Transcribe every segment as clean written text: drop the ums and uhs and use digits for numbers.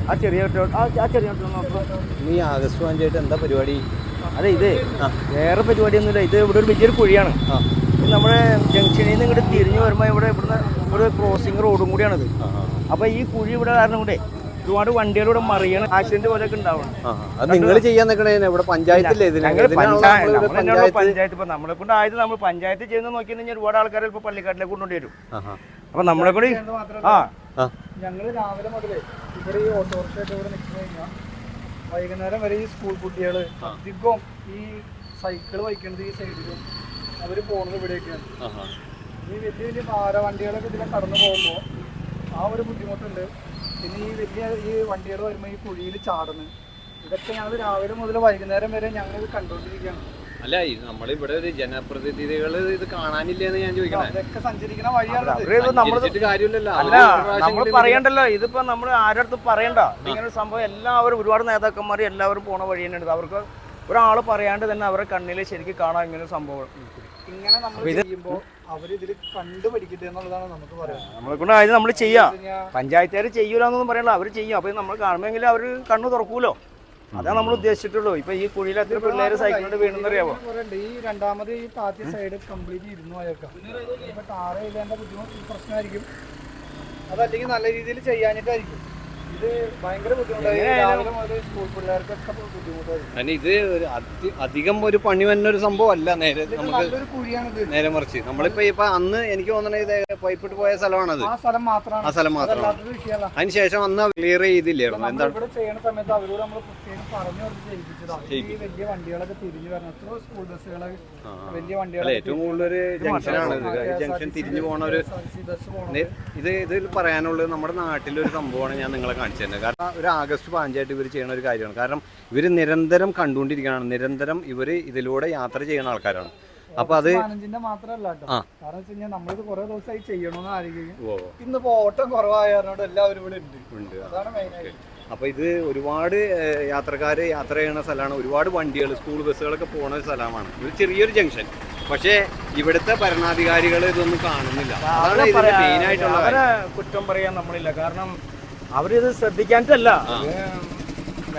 ആ ചെറിയ ഈ ആഗസ്റ്റ് 5 എന്താ പരിപാടി? അതെ ഇത് വേറെ പരിപാടിയൊന്നുമില്ല. ഇത് ഇവിടെ ഒരു വലിയൊരു കുഴിയാണ്. ഇത് നമ്മുടെ ജംഗ്ഷനിൽ നിന്ന് ഇങ്ങോട്ട് തിരിഞ്ഞു വരുമ്പോൾ ഇവിടുന്ന് ഒരു ക്രോസിംഗ് റോഡും കൂടിയാണിത്. അപ്പോൾ ഈ കുഴി ഇവിടെ കാരണം കൂടെ ഒരുപാട് വണ്ടികളിവിടെ മറിയണം, ആക്സിഡന്റ് പോലെയൊക്കെ ഉണ്ടാവണം. നിങ്ങൾ ചെയ്യാൻ നിൽക്കണേ ഇവിടെ പഞ്ചായത്തില്ലേ? പഞ്ചായത്ത് ഇപ്പൊ നമ്മളെ കൊണ്ട് ആയത് നമ്മൾ പഞ്ചായത്ത് ചെയ്യുന്ന നോക്കി കഴിഞ്ഞാൽ ഒരുപാട് ആൾക്കാർ ഇപ്പൊ പള്ളിക്കാട്ടിലേക്ക് കൊണ്ടുകൊണ്ടു വരും. അപ്പൊ നമ്മളെ കൂടി ഞങ്ങള് രാവിലെ മുതലേ ഇവിടെ ഈ ഓട്ടോറിക്ഷ ഇവിടെ നിൽക്കുന്ന കഴിഞ്ഞാൽ വൈകുന്നേരം വരെ ഈ സ്കൂൾ കുട്ടികൾ അധികം ഈ സൈക്കിൾ വഹിക്കുന്നത് ഈ സൈഡിലും അവർ പോകുന്നത് ഇവിടെയൊക്കെയാണ്. ഈ വലിയ വലിയ ഭാര വണ്ടികളൊക്കെ ഇതിലെ കടന്നു പോകുമ്പോൾ ആ ഒരു ബുദ്ധിമുട്ടുണ്ട്. പിന്നെ ഈ വലിയ ഈ വണ്ടികൾ വരുമ്പോൾ ഈ കുഴിയിൽ ചാടുന്നു. ഇതൊക്കെ ഞങ്ങൾ രാവിലെ മുതൽ വൈകുന്നേരം വരെ ഞങ്ങൾ ഇത് കണ്ടുകൊണ്ടിരിക്കുകയാണ്. അല്ല, നമ്മളിവിടെ ഒരു ജനപ്രതിനിധികൾ ഇത് കാണാനില്ലെന്ന് ഞാൻ ചോദിക്കണം. ഇതൊക്കെ സഞ്ചരിക്കുന്ന വഴിയാണ്. കാര്യമില്ലല്ലോ, നമ്മൾ പറയണ്ടല്ലോ. ഇതിപ്പോ നമ്മൾ ആരടുത്ത് പറയണ്ട. ഇങ്ങനെ ഒരു സംഭവം എല്ലാവരും ഒരുപാട് നേതാക്കന്മാർ എല്ലാവരും പോണ വഴി തന്നെയാണ്. അവർക്ക് ഒരാൾ പറയാണ്ട് തന്നെ അവരുടെ കണ്ണിൽ ശരിക്കും കാണാൻ ഇങ്ങനെ സംഭവം. ഇങ്ങനെ നമ്മൾ ചെയ്യുമ്പോൾ അവരിതിൽ കണ്ടുപിടിക്കട്ടെ എന്നുള്ളതാണ് നമുക്ക് പറയാം. നമ്മളെ കൊണ്ട് ആയത് നമ്മൾ ചെയ്യാം. പഞ്ചായത്തുകാർ ചെയ്യൂലെന്നൊന്നും പറയണ്ട, അവർ ചെയ്യും. അപ്പൊ നമ്മൾ കാണുമെങ്കിൽ അവർ കണ്ണു തുറക്കൂലോ. അതാണ് നമ്മൾ ഉദ്ദേശിച്ചിട്ടുള്ളൂ. ഇപ്പൊ ഈ കുഴിയിൽ എത്ര പിള്ളേര് സൈക്കിളിൽ വീണെന്നറിയാമോ? ഈ രണ്ടാമത് ഈ താത്തിയ സൈഡ് കംപ്ലീറ്റ് ഇരുന്നു പോയേക്കാം. ഇപ്പൊ ടാറ് ചെയ്തതിന്റെ ബുദ്ധിമുട്ട് പ്രശ്നമായിരിക്കും. അതല്ലെങ്കിൽ നല്ല രീതിയിൽ ചെയ്യാനിട്ടായിരിക്കും. ഇത് ഭയങ്കര ബുദ്ധിമുട്ടായി. സ്കൂൾ പിള്ളേർക്കൊക്കെ ബുദ്ധിമുട്ടായിരിക്കും. ഇത് അധികം ഒരു പണി വന്ന ഒരു സംഭവം അല്ല. നേരെ നല്ലൊരു കുഴിയാണിത്. നേരെ മറിച്ച് നമ്മളിപ്പോ അന്ന് എനിക്ക് തോന്നണ ഇത് പൈപ്പിട്ട് പോയ സ്ഥലമാണത്. ആ സ്ഥലം മാത്രമാണ്. അതിനുശേഷം അന്ന് ക്ലിയർ ചെയ്തില്ലായിരുന്നു. എന്താണ് ഇവിടെ ചെയ്യുന്ന സമയത്ത് അവരോട് നമ്മൾ പ്രത്യേകം പറഞ്ഞു ചെയ്യിപ്പിച്ചതാണ്. ഈ വലിയ വണ്ടികളൊക്കെ തിരിഞ്ഞു വരണം. എത്ര സ്കൂൾ ബസ്സുകള് വലിയ വണ്ടികൾ ഏറ്റവും കൂടുതലൊരു ജംഗ്ഷനാണ്. ജംഗ്ഷൻ തിരിഞ്ഞു പോണ ഒരു ഇതിൽ പറയാനുള്ളത് നമ്മുടെ നാട്ടിലൊരു സംഭവമാണ് ഞാൻ നിങ്ങളെ കാണിച്ചു തന്നെ. കാരണം ഒരു ആഗസ്റ്റ് 5 ഇവർ ചെയ്യുന്ന ഒരു കാര്യമാണ്. കാരണം ഇവർ നിരന്തരം കണ്ടുകൊണ്ടിരിക്കുകയാണ്. നിരന്തരം ഇവർ ഇതിലൂടെ യാത്ര ചെയ്യുന്ന ആൾക്കാരാണ്. അപ്പൊ അത് മാത്രമല്ല കേട്ടോ. കാരണം വെച്ച് കഴിഞ്ഞാൽ നമ്മളിത് കുറെ ദിവസമായി ചെയ്യണമെന്ന് ആയിരിക്കും. ഇന്നിപ്പോ ഓട്ടം കുറവായതുകൊണ്ട് എല്ലാവരും ഇവിടെ ഉണ്ട്. അതാണ് മെയിനായിട്ട്. അപ്പൊ ഇത് ഒരുപാട് യാത്രക്കാർ യാത്ര ചെയ്യുന്ന സ്ഥലമാണ്. ഒരുപാട് വണ്ടികൾ സ്കൂൾ ബസ്സുകളൊക്കെ പോകുന്ന ഒരു സ്ഥലമാണ്. ഒരു ചെറിയൊരു ജംഗ്ഷൻ. പക്ഷേ ഇവിടുത്തെ ഭരണാധികാരികൾ ഇതൊന്നും കാണുന്നില്ല. അതാണ് ഇതിന്റെ മെയിൻ ആയിട്ടുള്ള. അവരെ കുറ്റം പറയാൻ നമ്മളില്ല. കാരണം അവരിത് ശ്രദ്ധിക്കാനിട്ടല്ല.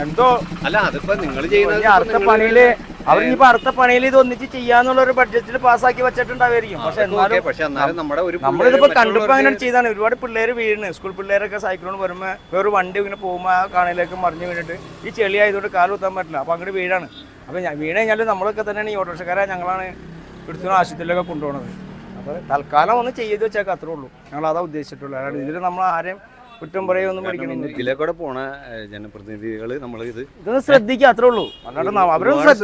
എന്തോ അല്ല, അതിപ്പോ നിങ്ങൾ ചെയ്യുന്ന അടുത്ത പണിയില് അവരിപ്പോ അടുത്ത പണിയിൽ ഇത് ഒന്നിച്ച് ചെയ്യാന്നുള്ള ഒരു ബഡ്ജറ്റിൽ പാസ്സാക്കി വെച്ചിട്ടുണ്ടാവായിരിക്കും. പക്ഷെ നമ്മളിതിപ്പോ കണ്ടപ്പോ അങ്ങനെ ചെയ്താണ്. ഒരുപാട് പിള്ളേര് വീണ്, സ്കൂൾ പിള്ളേരൊക്കെ സൈക്കിളോട് വരുമ്പോ വേറൊരു വണ്ടി ഇങ്ങനെ പോകുമ്പോ ആ കാണിലേക്ക് മറിഞ്ഞു വീണിട്ട് ഈ ചെളി ആയതുകൊണ്ട് കാല് കുത്താൻ പറ്റില്ല. അപ്പൊ അങ്ങോട്ട് വീഴാണ്. അപ്പൊ വീണ് കഴിഞ്ഞാൽ നമ്മളൊക്കെ തന്നെയാണ് ഈ ഓട്ടോറിക്ഷക്കാരെ ഞങ്ങളാണ് എടുത്തുന്ന ആശുപത്രിയിലൊക്കെ കൊണ്ടുപോകുന്നത്. അപ്പൊ തൽക്കാലം ഒന്ന് ചെയ്ത് വെച്ചേക്കാം, അത്രേ ഉള്ളൂ. ഞങ്ങൾ അതാ ഉദ്ദേശിച്ചിട്ടുള്ളൂ. അല്ലാണ്ട് ഇതിൽ നമ്മൾ ആരെയും കുറ്റം പറയൊന്നും പഠിക്കണം. ഇതിലേക്കൂടെ പോണ ജനപ്രതിനിധികൾ നമ്മൾ ഇതൊന്ന് ശ്രദ്ധിക്കുക, അത്രേ ഉള്ളൂ. അല്ലാണ്ട് അവരൊന്ന്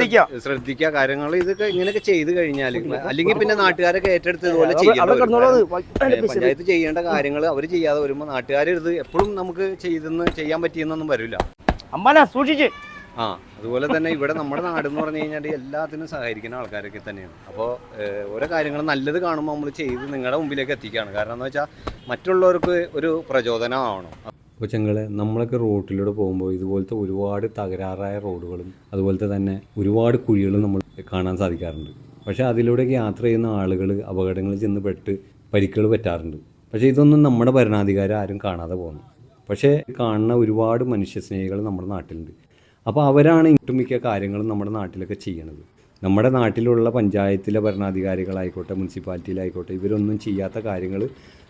ശ്രദ്ധിക്കുക കാര്യങ്ങൾ. ഇതൊക്കെ ഇങ്ങനെയൊക്കെ ചെയ്ത് കഴിഞ്ഞാൽ അല്ലെങ്കിൽ പിന്നെ നാട്ടുകാരൊക്കെ ഏറ്റെടുത്ത് ഇതുപോലെ ചെയ്യണം. പഞ്ചായത്ത് ചെയ്യേണ്ട കാര്യങ്ങൾ അവർ ചെയ്യാതെ വരുമ്പോൾ നാട്ടുകാർ ഇത് എപ്പോഴും നമുക്ക് ചെയ്യാൻ പറ്റിയെന്നൊന്നും വരില്ല. അമ്മാല സൂക്ഷിച്ച്. അതുപോലെ തന്നെ ഇവിടെ നമ്മുടെ നാട് എന്ന് പറഞ്ഞു കഴിഞ്ഞാൽ എല്ലാത്തിനും സഹകരിക്കുന്ന ആൾക്കാരൊക്കെ തന്നെയാണ്. അപ്പോൾ ഓരോ കാര്യങ്ങൾ നല്ലത് കാണുമ്പോൾ നമ്മൾ ചെയ്ത് നിങ്ങളുടെ മുമ്പിലേക്ക് എത്തിക്കുകയാണ്. കാരണം എന്ന് വെച്ചാൽ മറ്റുള്ളവർക്ക് ഒരു പ്രചോദനമാവണം. കൊച്ചങ്ങളെ നമ്മളൊക്കെ റോഡിലൂടെ പോകുമ്പോൾ ഇതുപോലത്തെ ഒരുപാട് തകരാറായ റോഡുകളും അതുപോലത്തെ തന്നെ ഒരുപാട് കുഴികളും നമ്മൾ കാണാൻ സാധിക്കാറുണ്ട്. പക്ഷേ അതിലൂടെയൊക്കെ യാത്ര ചെയ്യുന്ന ആളുകൾ അപകടങ്ങളിൽ ചെന്ന് പെട്ട് പരിക്കുകൾ പറ്റാറുണ്ട്. പക്ഷേ ഇതൊന്നും നമ്മുടെ ഭരണാധികാരി ആരും കാണാതെ പോകുന്നു. പക്ഷേ കാണുന്ന ഒരുപാട് മനുഷ്യസ്നേഹികൾ നമ്മുടെ നാട്ടിലുണ്ട്. അപ്പോൾ അവരാണ് ഒട്ടുമിക്ക കാര്യങ്ങളും നമ്മുടെ നാട്ടിലൊക്കെ ചെയ്യണത്. നമ്മുടെ നാട്ടിലുള്ള പഞ്ചായത്തിലെ ഭരണാധികാരികളായിക്കോട്ടെ, മുനിസിപ്പാലിറ്റിയിലായിക്കോട്ടെ, ഇവരൊന്നും ചെയ്യാത്ത കാര്യങ്ങൾ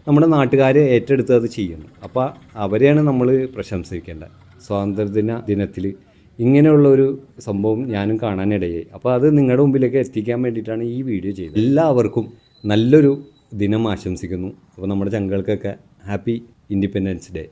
നമ്മുടെ നാട്ടുകാർ ഏറ്റെടുത്ത് അത് ചെയ്യണം. അപ്പോൾ അവരെയാണ് നമ്മൾ പ്രശംസിക്കേണ്ടത്. സ്വാതന്ത്ര്യദിന ദിനത്തിൽ ഇങ്ങനെയുള്ളൊരു സംഭവം ഞാനും കാണാനിടയായി. അപ്പോൾ അത് നിങ്ങളുടെ മുമ്പിലേക്ക് എത്തിക്കാൻ വേണ്ടിയിട്ടാണ് ഈ വീഡിയോ ചെയ്തത്. എല്ലാവർക്കും നല്ലൊരു ദിനം ആശംസിക്കുന്നു. അപ്പോൾ നമ്മുടെ ചങ്ങൾക്കൊക്കെ ഹാപ്പി ഇൻഡിപെൻഡൻസ് ഡേ.